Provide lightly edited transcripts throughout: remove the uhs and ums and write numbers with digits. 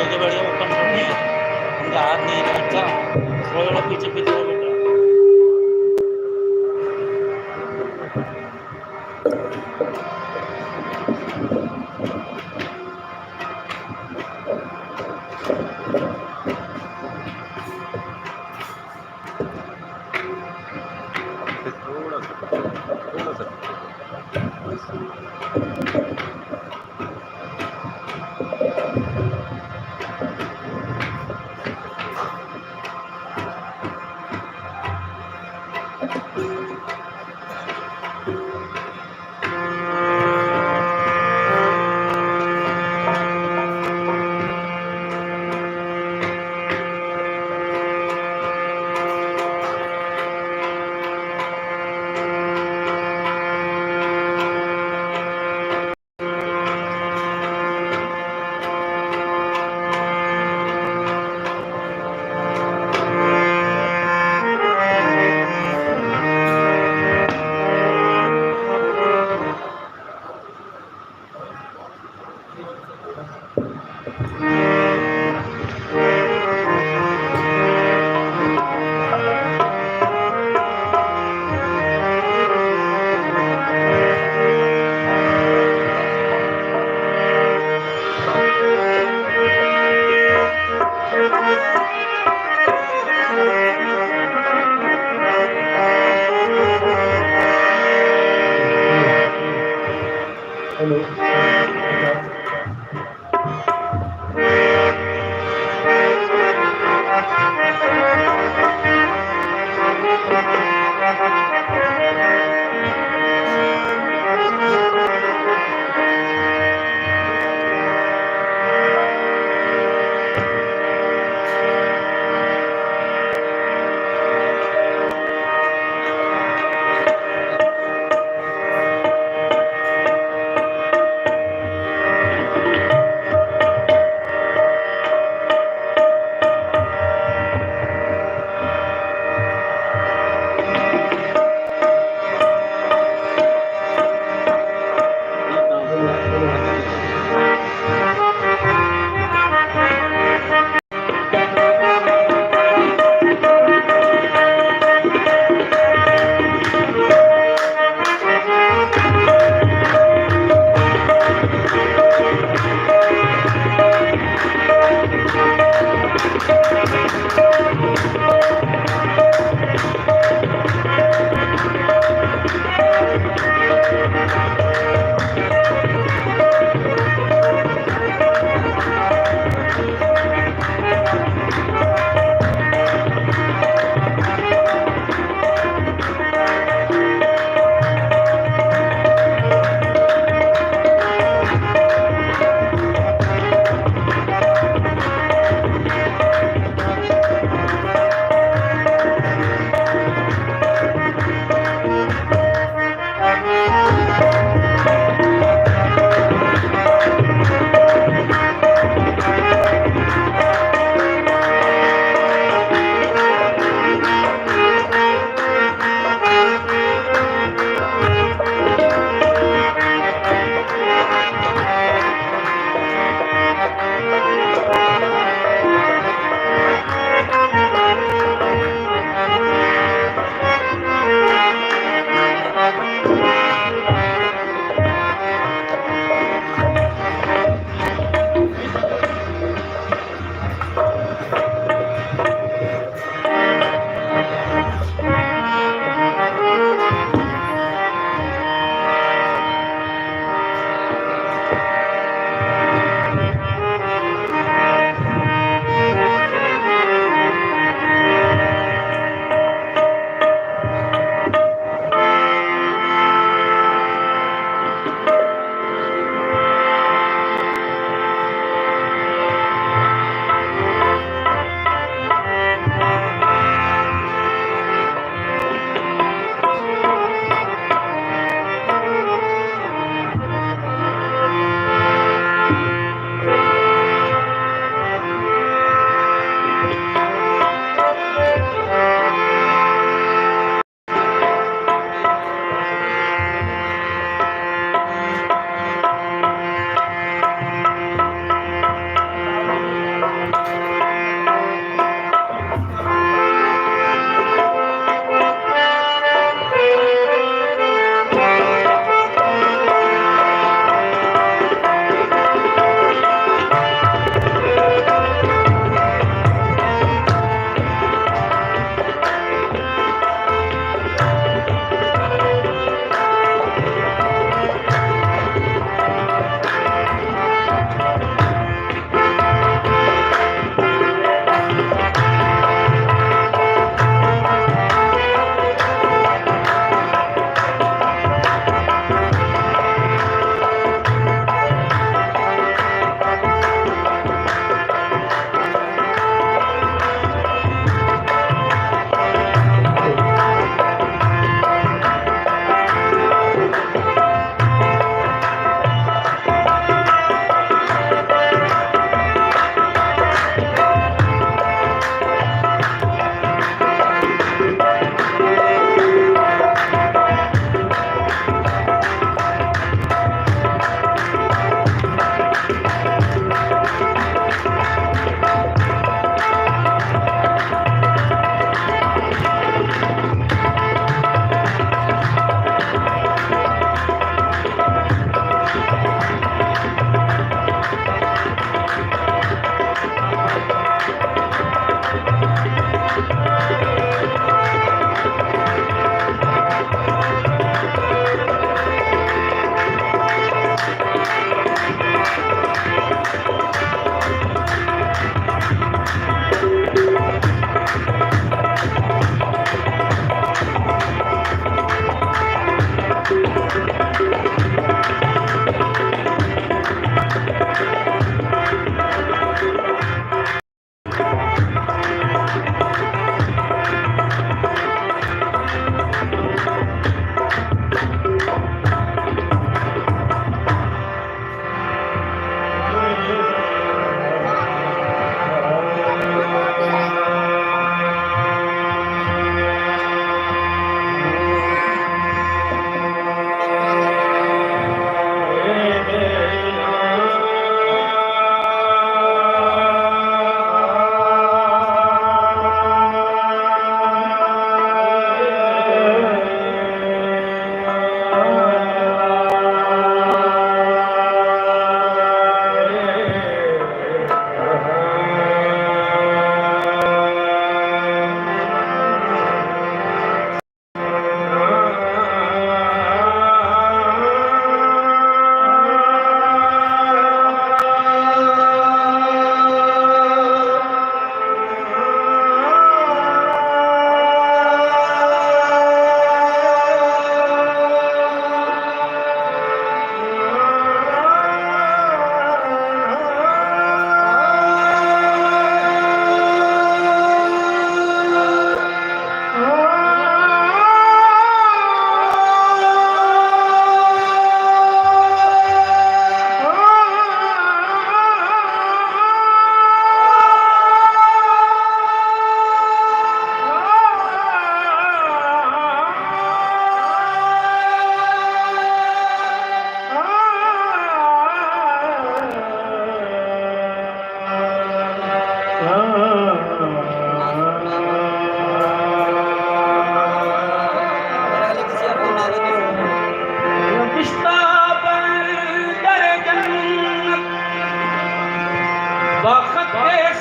नीचे बढ़िया ओपन करनी है, उनका हाथ नहीं अच्छा थोड़ा पीछे पीछे हो बेटा। थोड़ा सा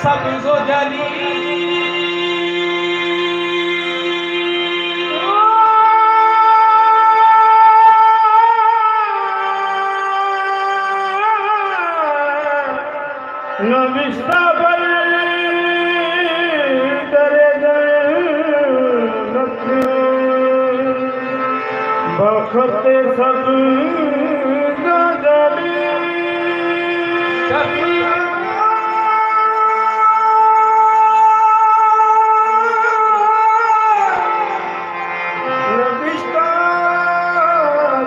सब्ज़ व जली नविश्ता पर डरे जन्नत बखते सब गजली नविश्ता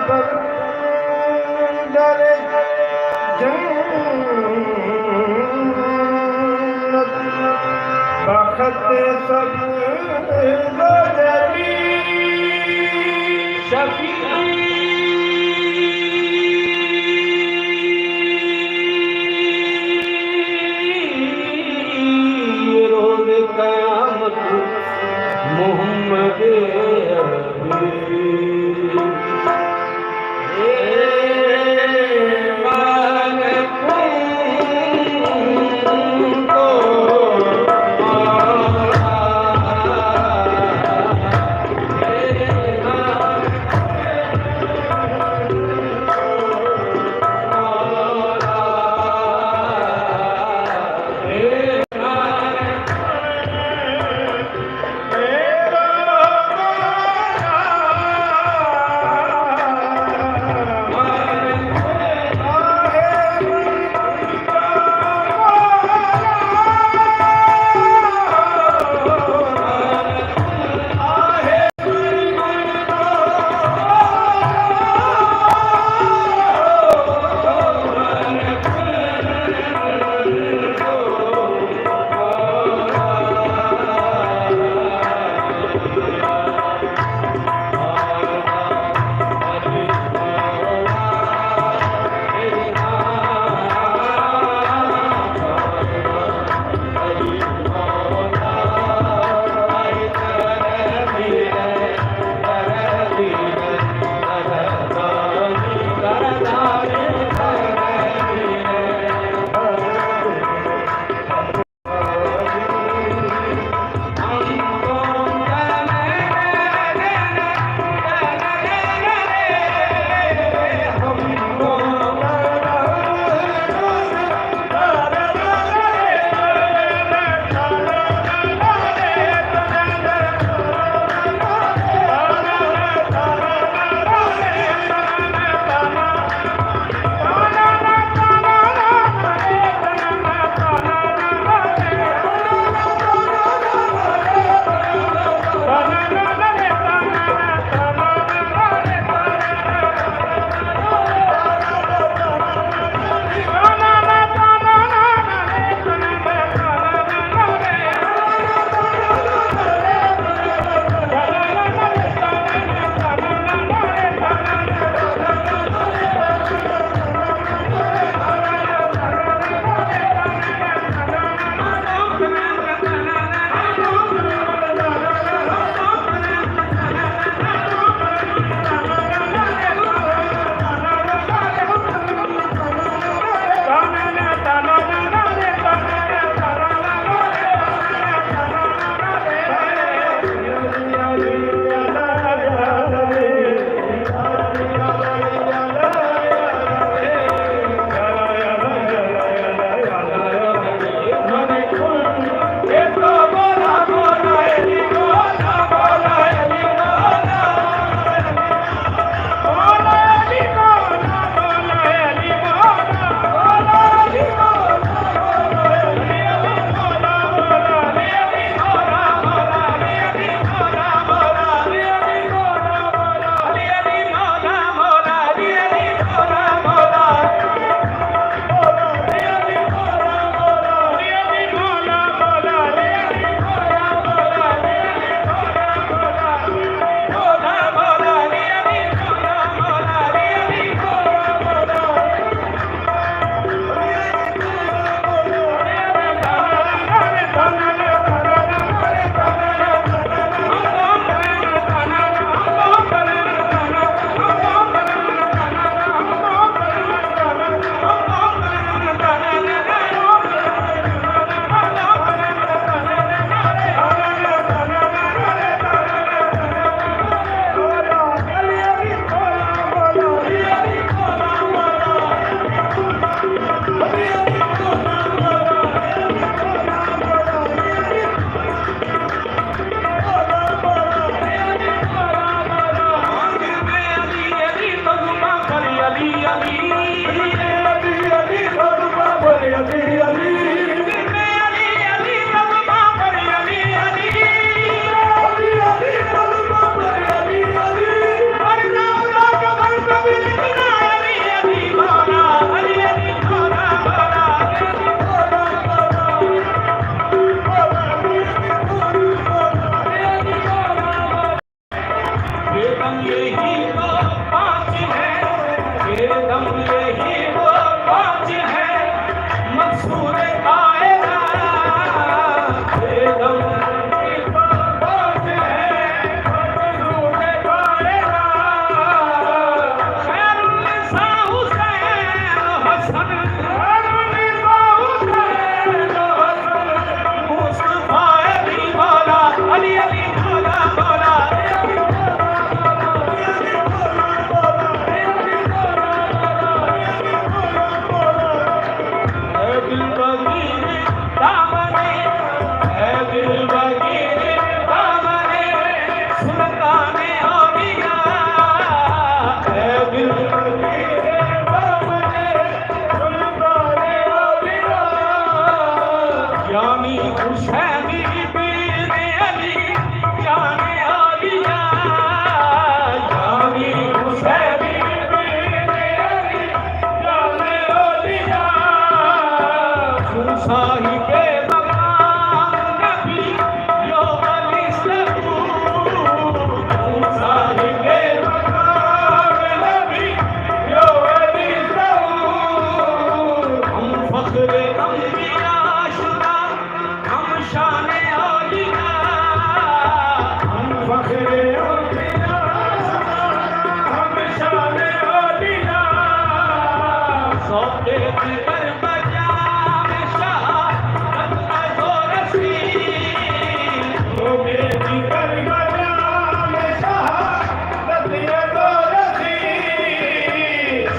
पर डरे जन्नत बखते सब गजली शफी रोज़ क़यामत मोहम्मद अरबी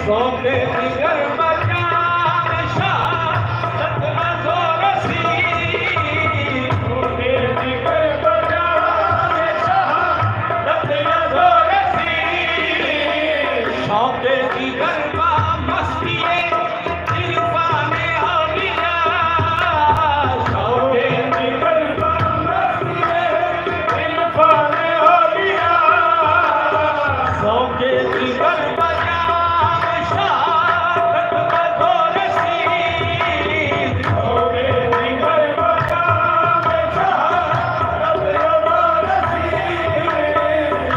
सौके दिगर बजा नशा सतना जोरसी सौके दिगर बजा नशा सतना जोरसी सौके दिगर बा मस्तिए इरफाने औलिया सौके दिगर बा मस्तिए इरफाने औलिया सौके दिगर बजा नशा सतना जोरसी सौके दिगर बजा नशा सतना जोरसी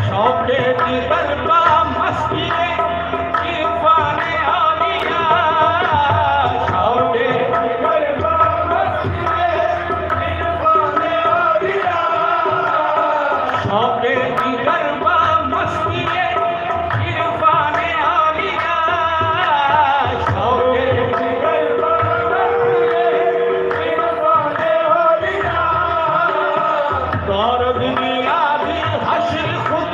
शौके दिगर बा मस्तिए इरफाने औलिया शौके दिगर बा मस्तिए इरफाने औलिया शौके दिगर बा मस्तिए इरफाने औलिया शौके दिगर बा मस्तिए इरफाने औलिया दौर दुनिया भी हश्र खुद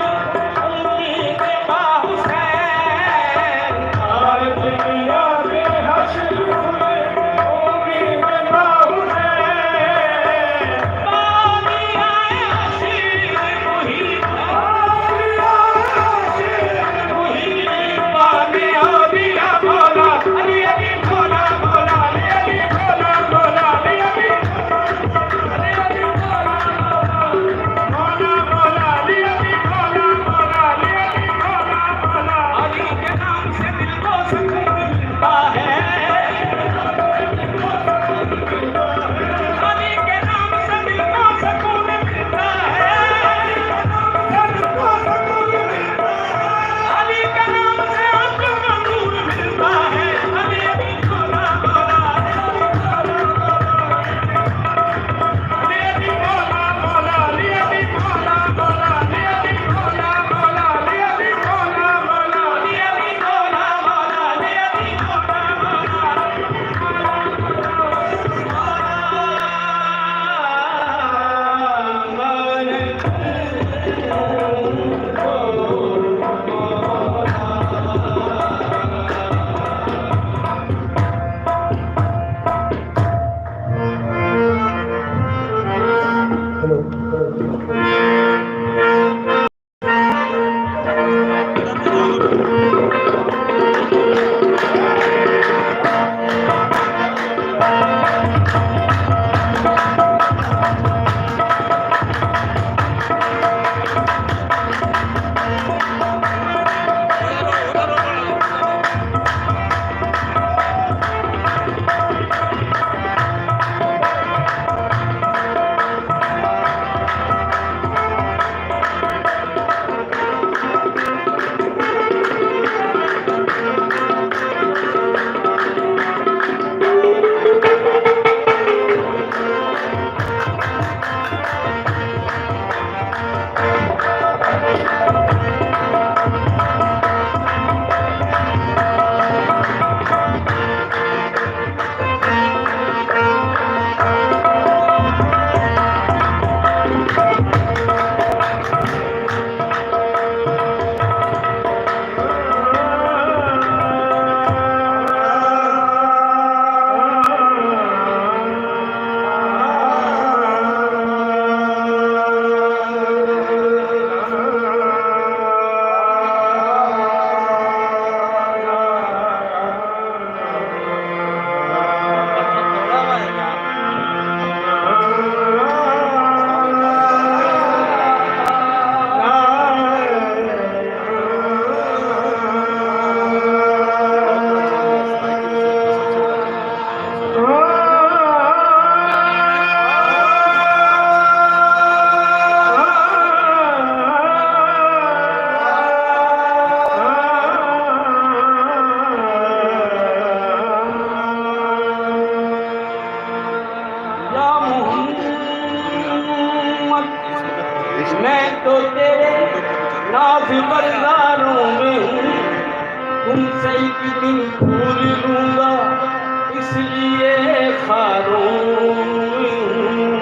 उम्मीद बाहुसैन दौर दुनिया भी हश्र खुद उम्मीद बाहुसैन पानी आए आशिक मुहीब पानी आए आशिक मुहीब पानी औलिया मौला अली अली मौला मौला अली अली मौला मौला अली अली अली अली मौला मौला मौला अली अली मौला मौला अली अली मौला मौला अली के नाम से दिल को सुकून मिलता है अली के नाम से दिल को सुकून मिलता है अली के नाम से आंखों को नूर मिलता है अली अली मौला मौला अली अली मौला मौला अली अली मौला मौला अली अली मौला मौला अली अली मौला मौला अली अली मौला मौला अली अली मौला मैं तो तेरे नाज बरदारों में हूँ, तुमसे एक दिन भूल लूंगा इसलिए खारों में हूँ।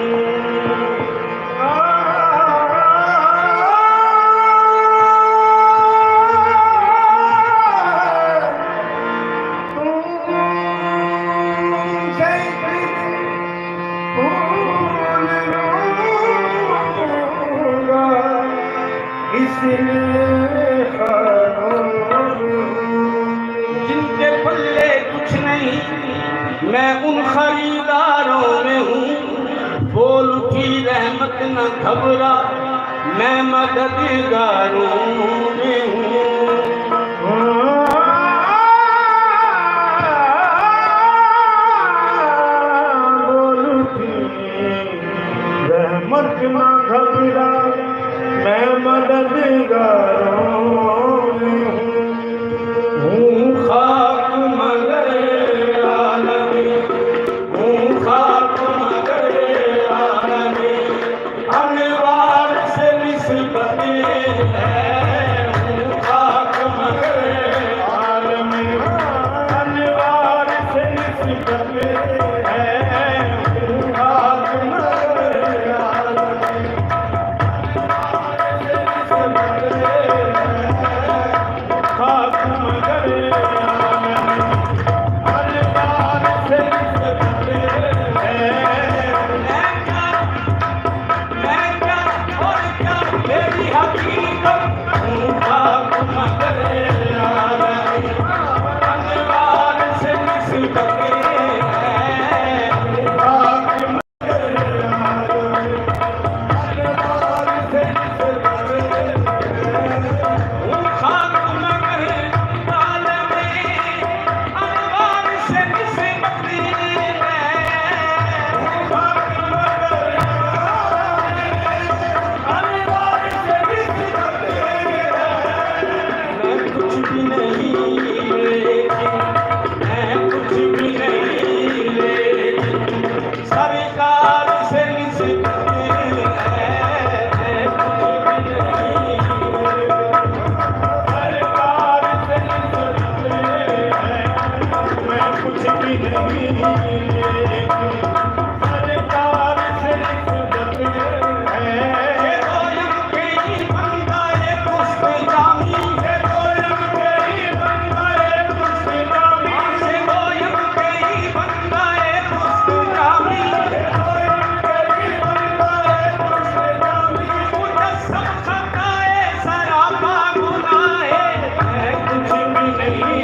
मैं उन खरीदारों में हूँ, बोल उठी रहमत न घबरा, मैं मददगारों में हूँ। रहमत ना घबरा, मैं मददगारों में हूँ खाक मगर आलमी, हूँ खाक मगर आलमी, अनवार से निस्बत है। हूँ खाक मगर आलमी, अनवार से निस्बत है। हूँ खाक मगर आलमी, खाक मगर अनवार से निस्बत है। मैं क्या और क्या मेरी हकीकत, हूँ खाक मगर आलमी, अनवार से निस्बत है। खाक मगर अनवार से निस्बत हूँ खाक मगर आलमी, अनवार से निस्बत है। मैं कुछ भी नहीं लेकिन, मैं कुछ भी नहीं लेकिन, सरकार से निस्बत है। मैं कुछ भी नहीं सरकार से निस्बत है। मैं कुछ भी नहीं लेकिन सरकार से निस्बत है। ये दोयम के ही बंदा ये मुस्तजामी, ये दोयम के ही बंदा ये मुस्तजामी, ये दोयम के ही बंदा ये मुस्तजामी, ये दोयम के ही बंदा ये मुस्तजामी, मुजस्सम खताए सरापा गुनाहे। मैं कुछ भी नहीं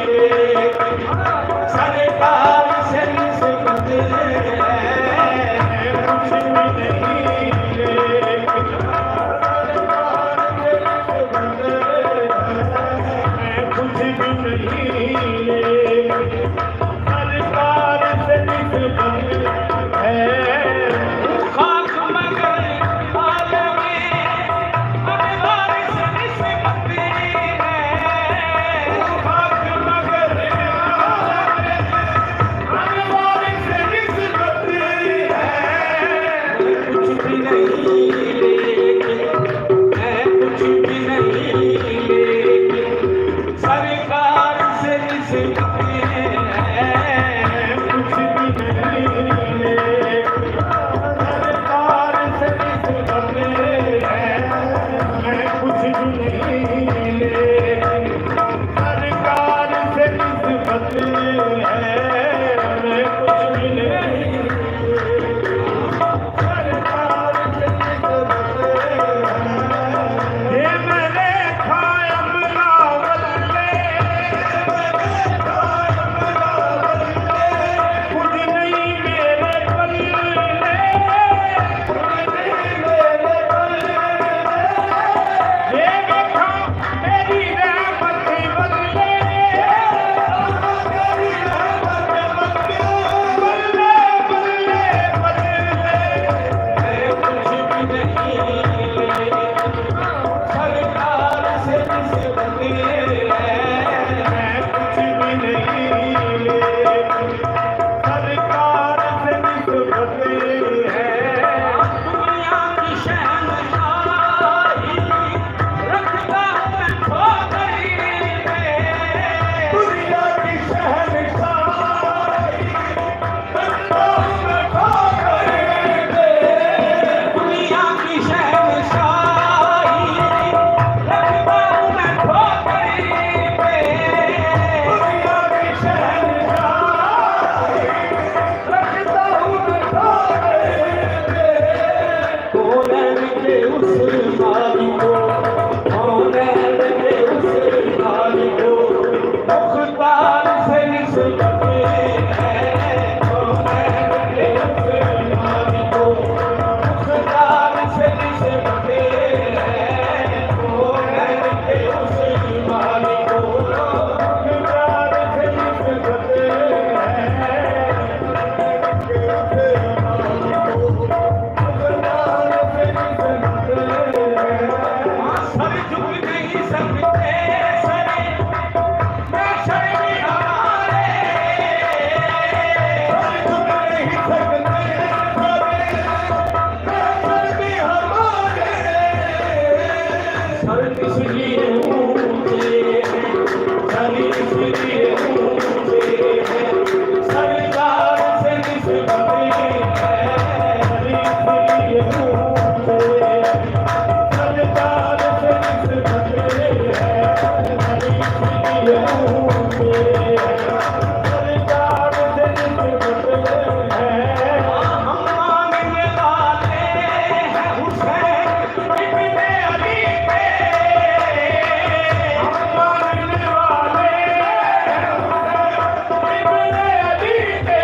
लेकिन सरकार से निस्बत है। कुछ भी नहीं लेकिन सरकार से निस्बत है। मैं कुछ भी नहीं लेकिन सरकार से निस्बत है। खाक मगर आलमी, अनवार से निस्बत है। खाक मगर अनवार से निस्बत है। कुछ भी नहीं लेकिन, मैं कुछ भी नहीं लेकिन, सरकार से निस्बत सरकार से निस्बत है हम मांगने वाले हैं हुसैन इब्ने अली के हम मानने वाले इब्ने अली के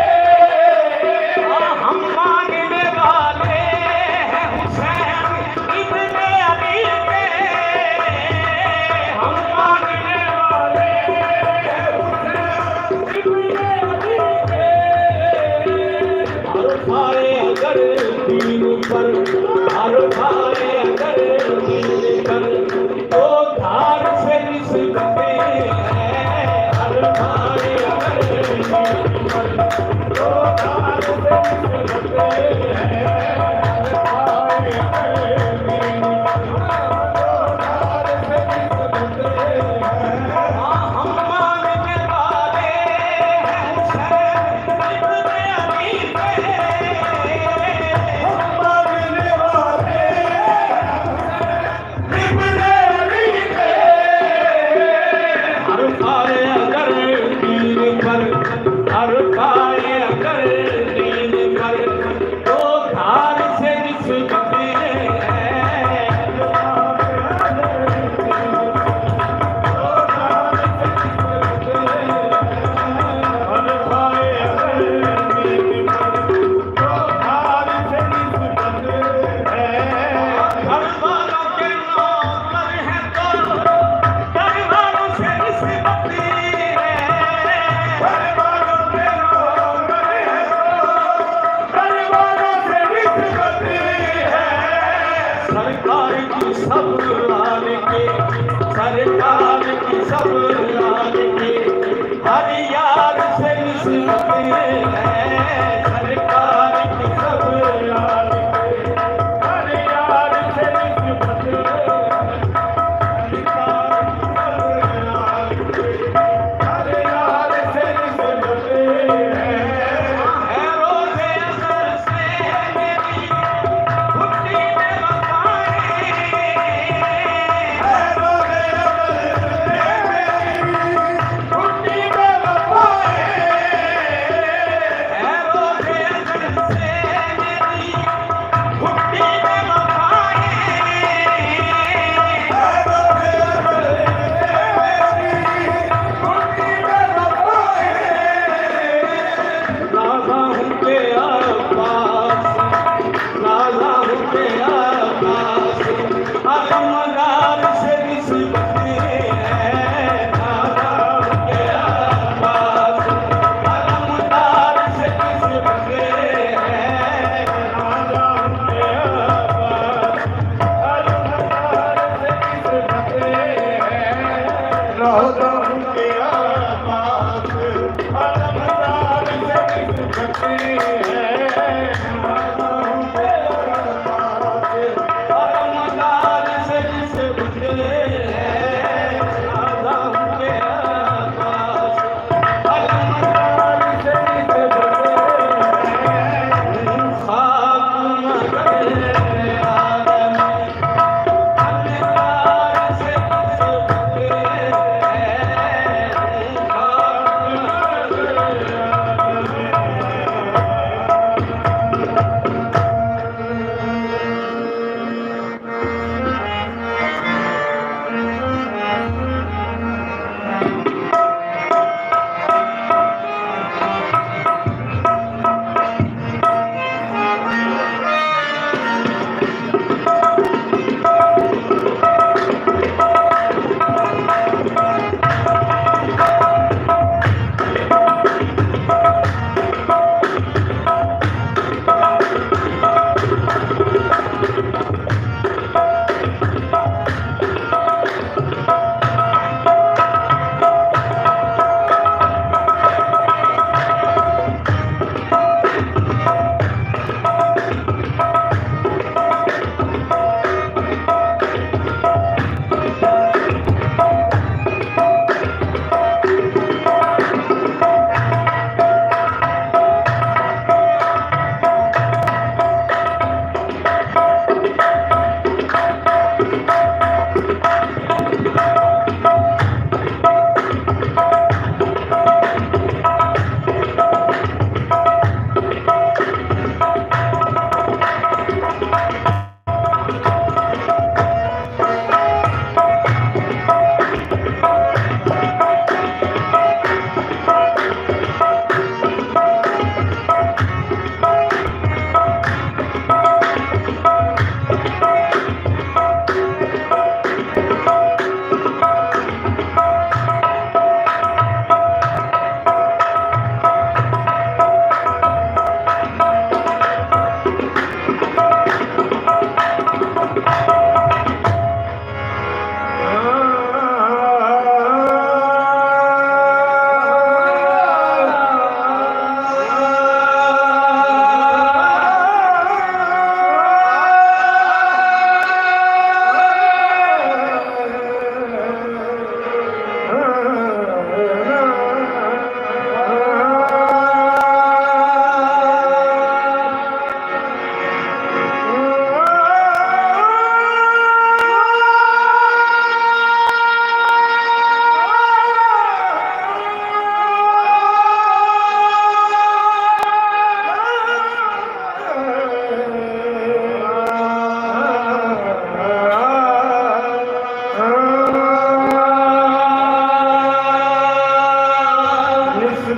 हम मांगने वाले हैं हुसैन इब्ने अली के हम मानने वाले इब्ने अली के हर सारे अगर दीन पर हर सारे अगर दीन पर तो धार से निस्बतें हैं हर सारे अगर दीन पर तो दार से निस्बत है हम मांगने वाले हैं हुसैन इब्ने अली के हम मानने वाले इब्ने अली के हर सारे अगर दीन पर हर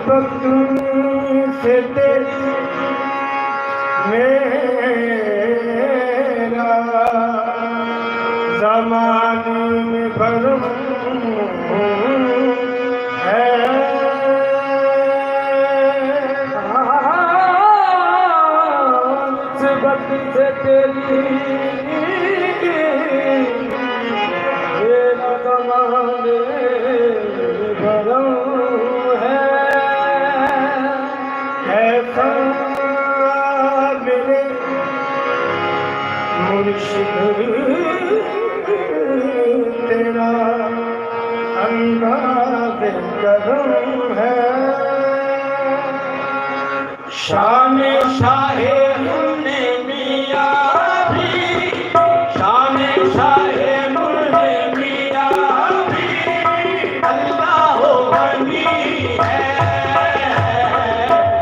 निस्बत से तेरी मेरा ज़माने में भरम है। निस्बत से तेरी मेरा ज़माने में भरम है। ऐसा मेरे मुर्शिद तेरा अंदाज़ करम है। शान शाहे मुन्ने मियां भी, शान शाहे मुन्ने मियां भी अल्लाह वली है।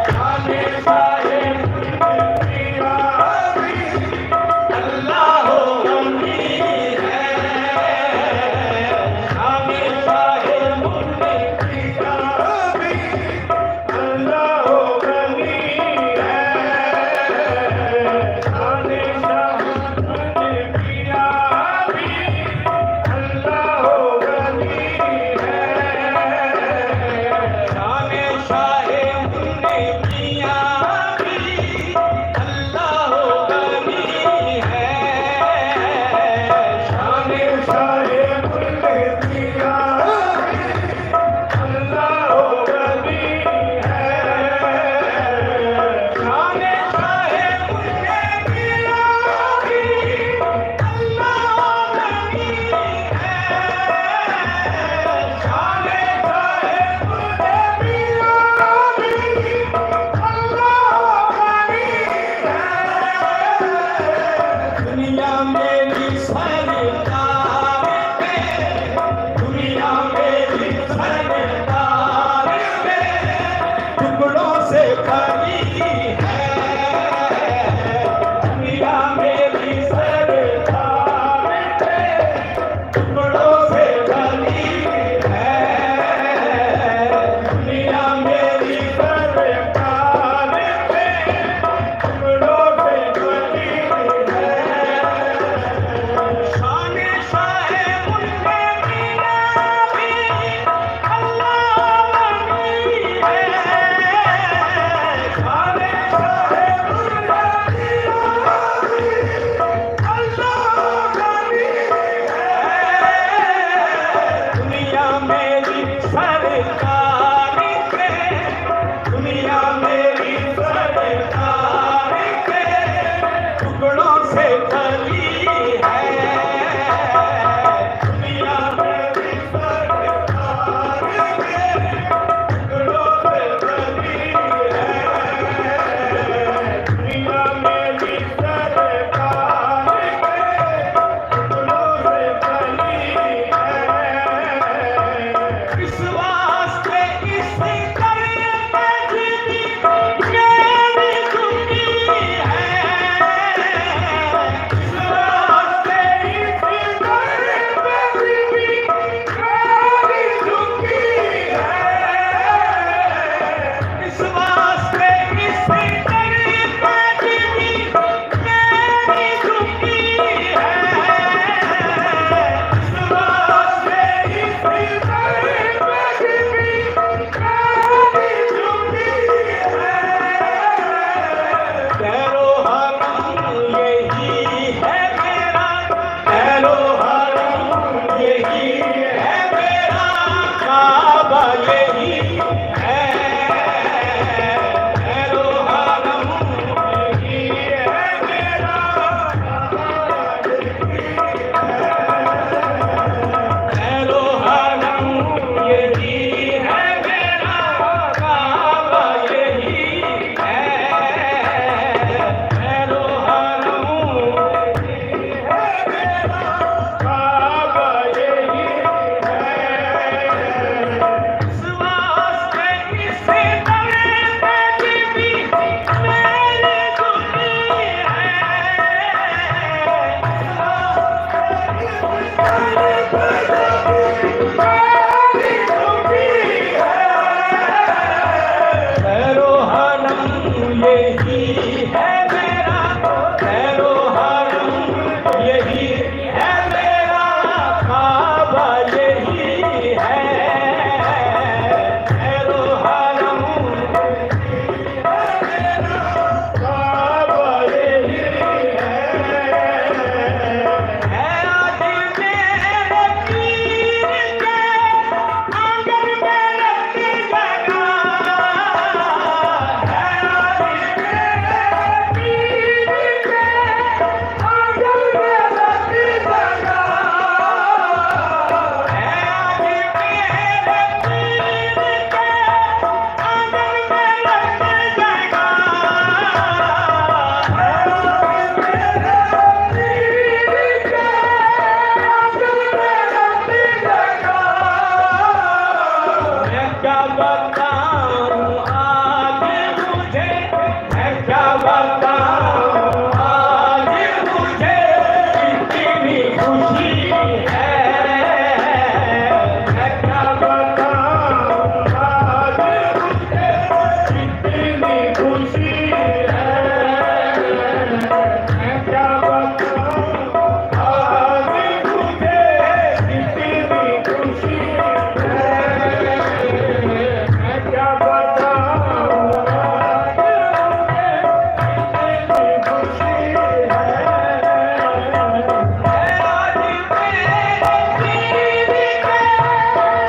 शान शाहे मुन्ने मियां भी अल्लाह वली है। शान शाहे मुन्ने मियां भी अल्लाह वली है। बताऊं आज मुझे, मैं क्या बताऊं आज मुझे, कितनी खुशी है। मैं क्या बताऊं आज मुझे, कितनी खुशी है। मैं क्या बताऊं आज मुझे, कितनी खुशी है। मैं क्या बताऊं आज मुझे, कितनी खुशी है। आज मेरे दीदी के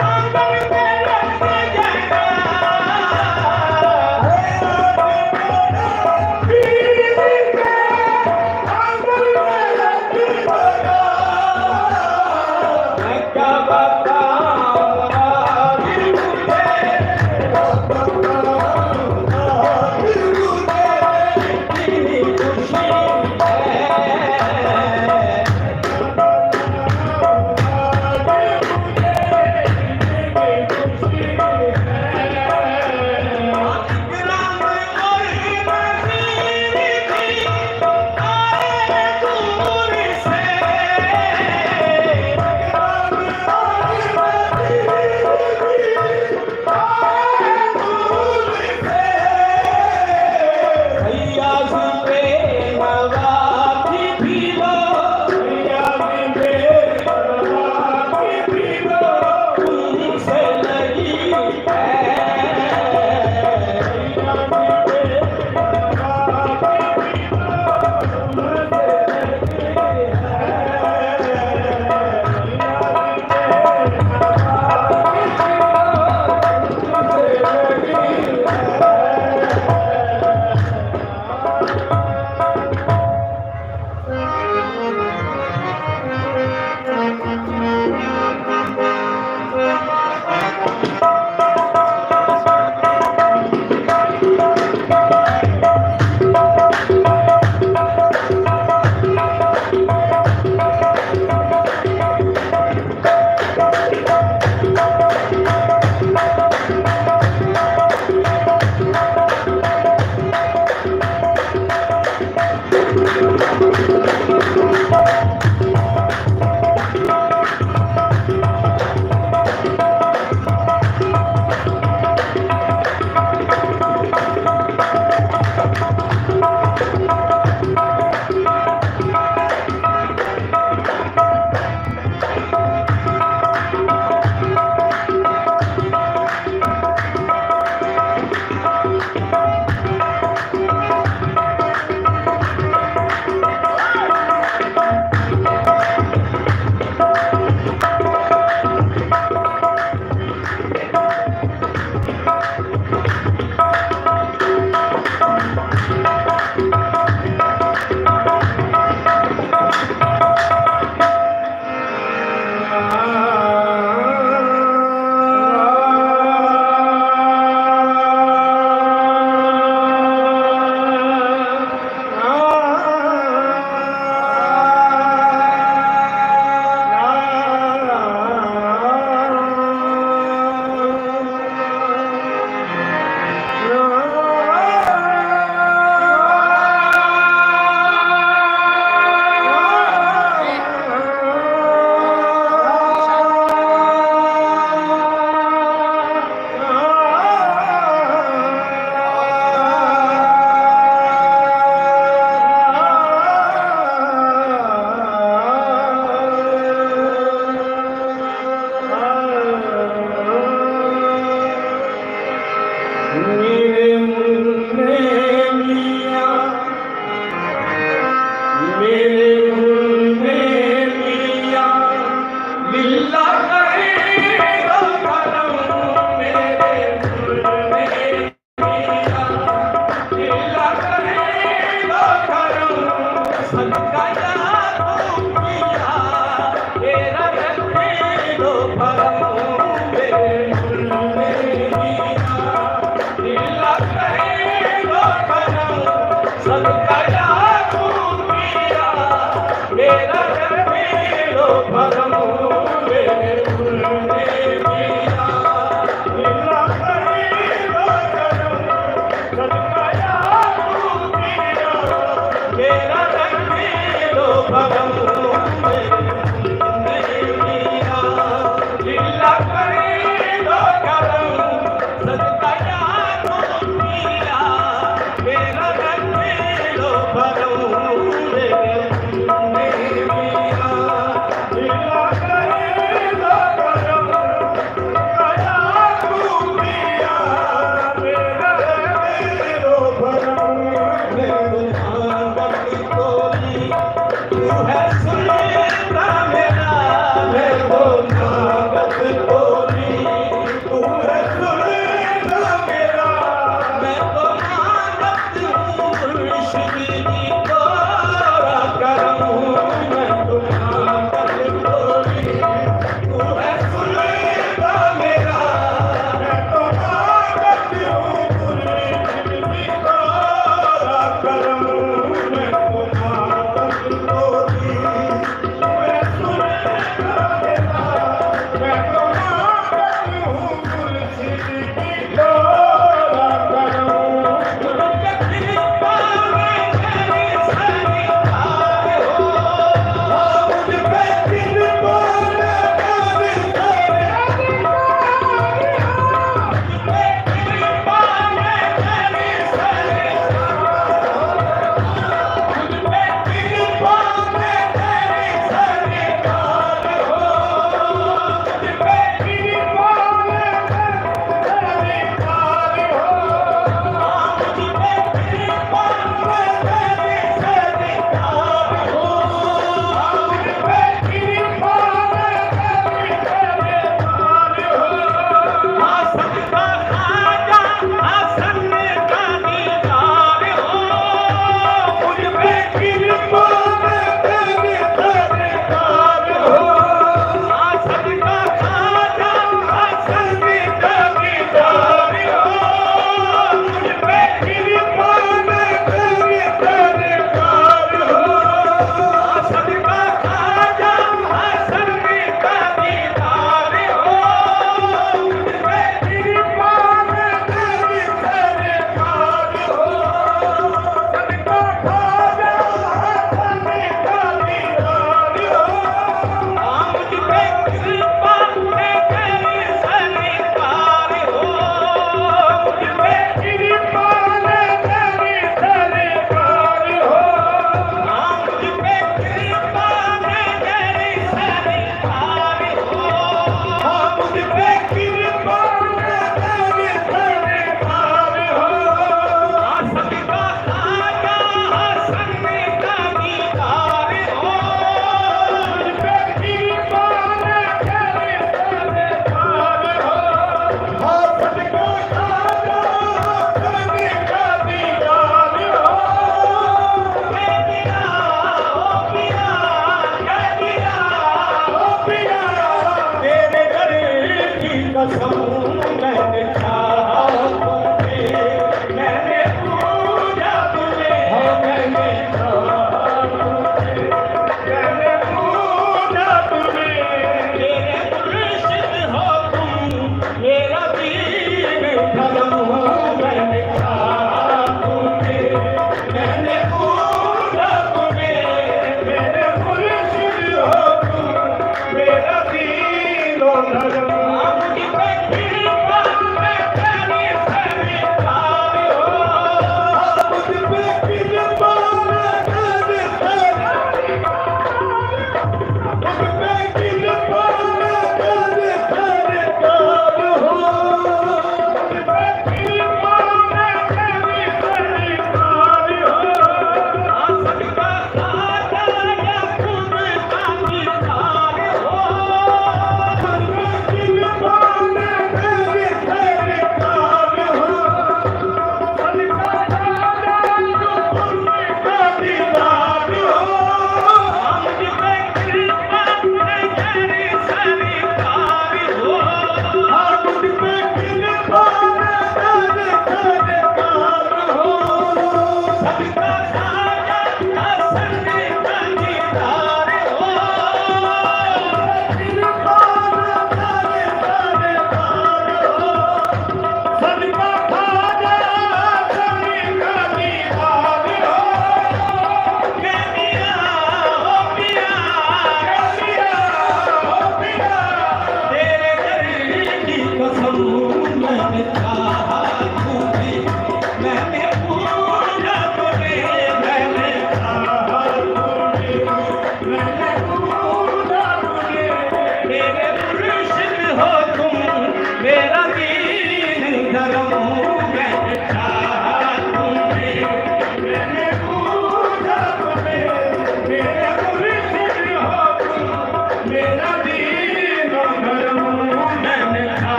आंगन में रख जाना, दीदी के आंगन में रख जाना। मैं क्या बताऊं आज मुझे, कितनी खुशी भैया से नवाजी भी लो, भैया से नवाजी भी लो, तुमसे लगी है। भैया से नवाजी भी लो, तुमसे लगी मेरे मुन्ने मियां, मेरे मुन्ने मियां, लिल्ला करेगा करम। मेरे मुन्ने मियां, लिल्ला करेगा करम। सदका यादों किया तेरा रखे दो भरम। मेरे मुन्ने मियां, लिल्ला करेगा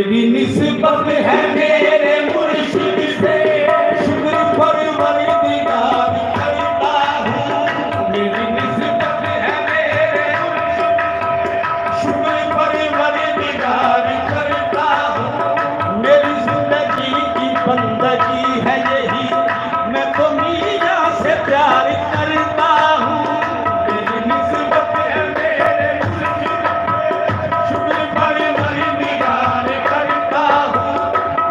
मेरी निस्बत है मेरे मुर्शिद से, शुक्र परवरदिगार करता हूँ। मेरी निस्बत है मेरे मुर्शिद से, शुक्र परवरदिगार करता हूँ। मेरी जिंदगी की बंदगी है यही, मैं तो मियां से प्यार करता हूँ। मेरी निस्बत है मेरे मुर्शिद से, शुक्र परवरदिगार करता हूँ।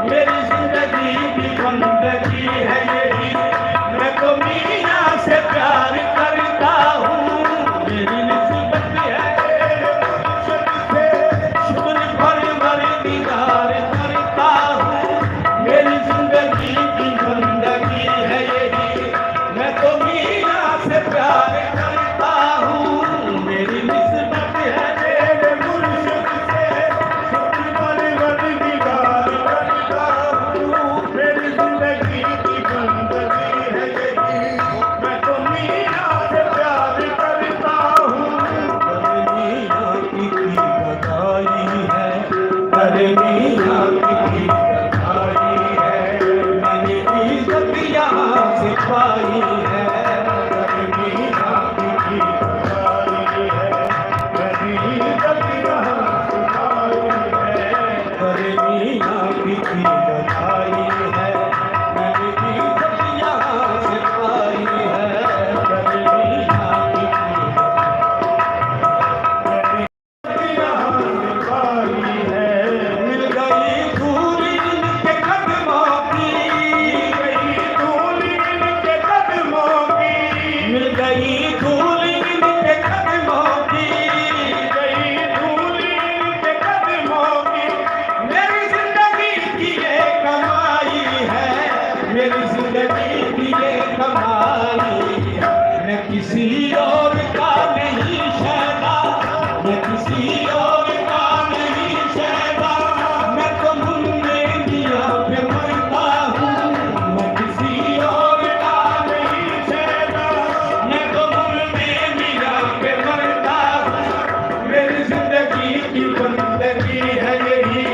मेरी जिंदगी की बंदगी है यही, मैं तो मियां से प्यार करता हूँ। मेरी निस्बत है मेरे मुर्शिद से, शुक्र परवरदिगार करता हूँ। मेरी जिंदगी की बंदगी है यही, मैं तो मियां से प्यार करता हूँ। मेरी निस्बत है मेरे मुर्शिद से, शुक्र परवरदिगार करता हूँ। मेरी जिंदगी की बंदगी है यही, मैं तो मियां से प्यार करता हूँ। मियां की बधाई है, अरे मियां की बधाई है, मैंने इज्जत यहाँ से पाई है। अरे मियां की बधाई है, मैंने इज्जत यहाँ से पाई है। अरे मियां की बधाई है, मैंने इज्जत यहाँ से पाई है। अरे मियां की मिल गई धूल इनके कदमों की, मिल गई धूल इनके कदमों की, मेरी जिंदगी की ये कमाई है, मेरी जिंदगी की ये कमाई है। मैं किसी और का नहीं शहदा, मैं किसी और का नहीं शहदा, मैं तो मुन्ने मियां पे मरता हूँ। मैं किसी और का नहीं शहदा, मैं तो मुन्ने मियां पे मरता हूँ। मेरी जिंदगी की बंदगी है यही,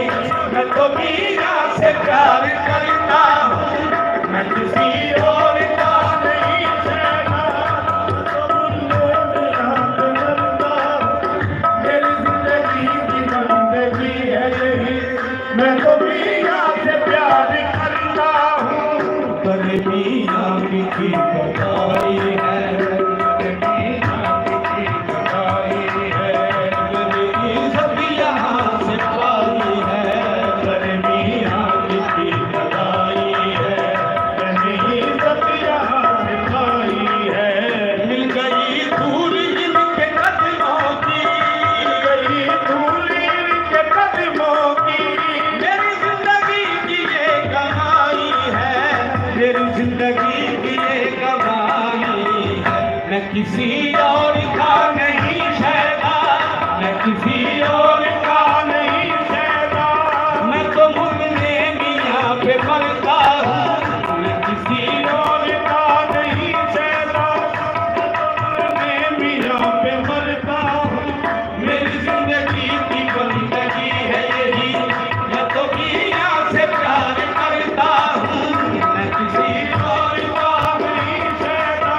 मैं तो मियां से प्यार करता हूँ। मैं किसी और का नहीं शहदा, मेरी जिंदगी की बंदगी है यही, मैं तो मियां से प्यार करता हूँ। पर मियां की बधाई है, मियां की बधाई है, मेरी इज्जत यहाँ से पाई है। पर मियां की बधाई है, मेरी इज्जत यहाँ से पाई है। मिल गई धूल इनके कदमों की, मेरी जिंदगी की ये कमाई है, मेरी जिंदगी की ये कमाई है। मैं किसी और का नहीं शहदा, मैं किसी और का नहीं शहदा, मैं तो मुन्ने मियां पे मरता हूँ। मैं किसी और का नहीं शहदा, मुन्ने मियां पे मरता हूँ। मेरी जिंदगी की बंदगी है यही, मैं तो मियां से प्यार करता हूँ। मैं किसी और का नहीं शहदा,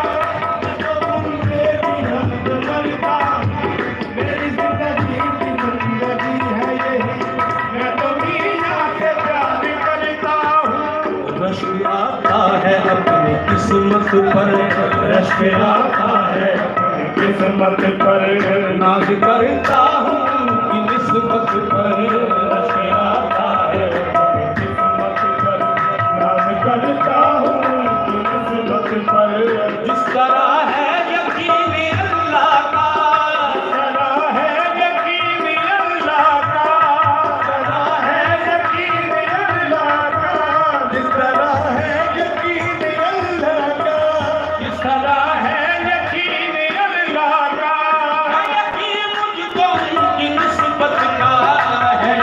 मैं तो मुन्ने मियां पे मरता हूँ। मेरी जिंदगी की बंदगी है यही, मैं तो मियां से प्यार करता हूँ। रश्क आता है अपनी किस्मत पर, रश्क आता है अपनी किस्मत पर, नाज करता हूँ कि निस्बत पर। रश्क आता है अपनी किस्मत पर, नाज करता हूँ कि निस्बत पर। जिस तरह है यकीन अल्लाह का, जिस तरह है यकीन अल्लाह का, जिस तरह है यकीन अल्लाह का, जिस तरह है यकीन अल्लाह का, जिस तरह है यकीन अल्लाह का। यकीन मुझको उनकी निस्बत का है,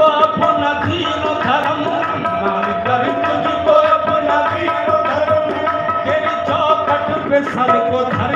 अपना दीन धर्म, मानकर तुझको अपना दीन धर्म, तेरी चौखट पे सबको धर्म